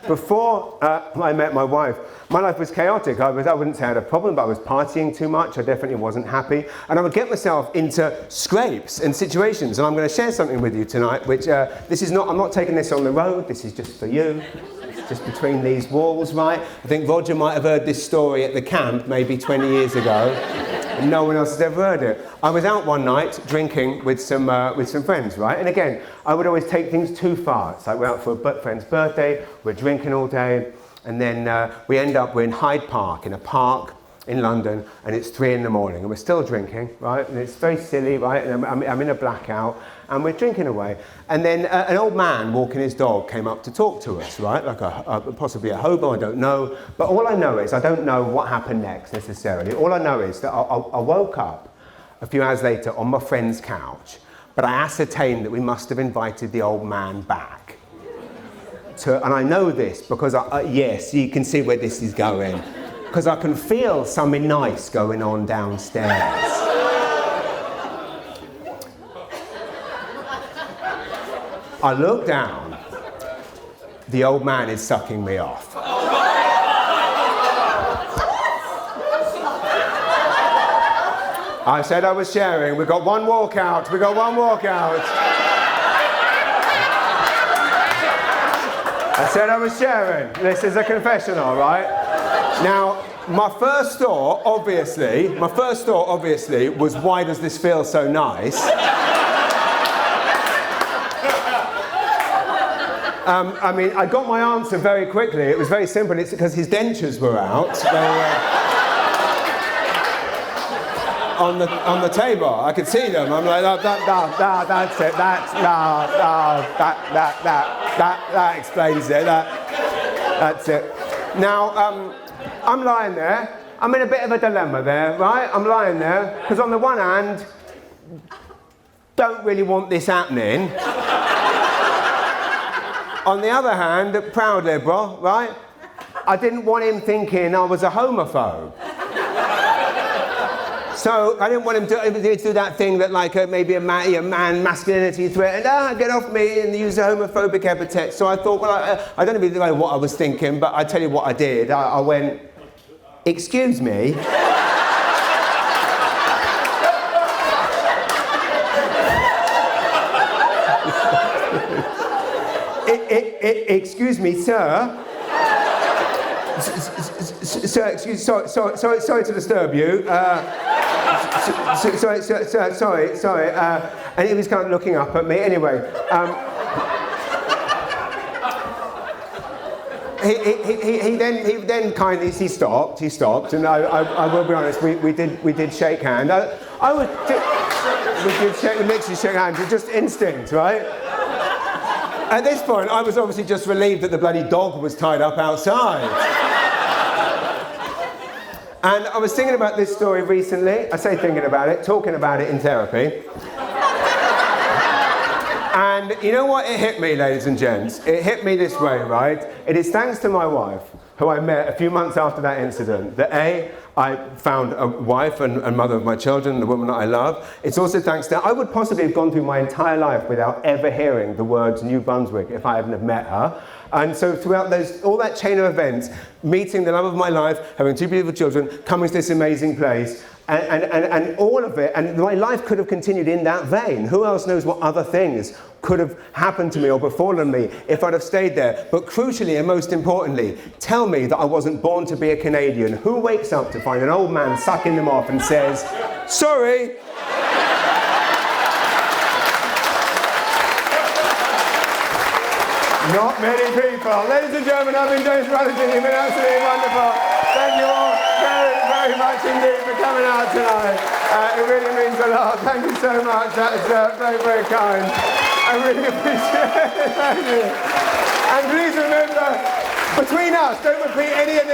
before I met my wife, my life was chaotic. I wouldn't say I had a problem, but I was partying too much. I definitely wasn't happy. And I would get myself into scrapes and situations. And I'm going to share something with you tonight, which I'm not taking this on the road. This is just for you. It's just between these walls, right? I think Roger might have heard this story at the camp maybe 20 years ago. And no one else has ever heard it. I was out one night drinking with some friends, right? And again, I would always take things too far. It's like we're out for a friend's birthday, we're drinking all day, and then we're in Hyde Park, in a park in London, and it's 3 in the morning, and we're still drinking, right? And it's very silly, right? And I'm in a blackout, and we're drinking away. And then an old man walking his dog came up to talk to us, right? Like possibly a hobo, I don't know. But all I know is I don't know what happened next necessarily. All I know is that I woke up a few hours later on my friend's couch, but I ascertained that we must have invited the old man back. And I know this because, yes, you can see where this is going, because I can feel something nice going on downstairs. I look down, the old man is sucking me off. I said I was sharing, we got one walkout. I said I was sharing. This is a confessional, right? Now, my first thought, obviously, was, why does this feel so nice? I got my answer very quickly. It was very simple. It's because his dentures were out. They were on the table. I could see them. I'm like, that's it. That explains it. That's it. Now, I'm lying there. I'm in a bit of a dilemma there, right? I'm lying there because on the one hand, don't really want this happening. On the other hand, proud liberal, right? I didn't want him thinking I was a homophobe. So I didn't want him to do that thing that like maybe a man masculinity threat and get off me and use a homophobic epithet. So I thought, well, I don't really know what I was thinking, but I tell you what I did. I went, excuse me. Excuse me, sir. Sir, sorry to disturb you. Sorry. And he was kind of looking up at me. Anyway, he then kindly stopped. He stopped, and I will be honest. We did shake hands. We literally shake hands. It's just instinct, right? At this point, I was obviously just relieved that the bloody dog was tied up outside. And I was thinking about this story recently. I say thinking about it, talking about it in therapy. And you know what? It hit me, ladies and gents. It hit me this way, right? It is thanks to my wife, who I met a few months after that incident, that I found a wife and mother of my children, the woman that I love. It's also thanks to, I would possibly have gone through my entire life without ever hearing the words New Brunswick if I hadn't have met her. And so throughout all that chain of events, meeting the love of my life, having 2 beautiful children, coming to this amazing place, and all of it, and my life could have continued in that vein. Who else knows what other things could have happened to me or befallen me if I'd have stayed there? But crucially and most importantly, tell me that I wasn't born to be a Canadian. Who wakes up to find an old man sucking them off and says, sorry? Not many people. Ladies and gentlemen, I've been James Rutherford. You've been absolutely wonderful. Thank you all very, very much indeed for coming out tonight. It really means a lot. Thank you so much. That's very, very kind. I really appreciate it. Thank you. And please remember, between us, don't repeat any of this.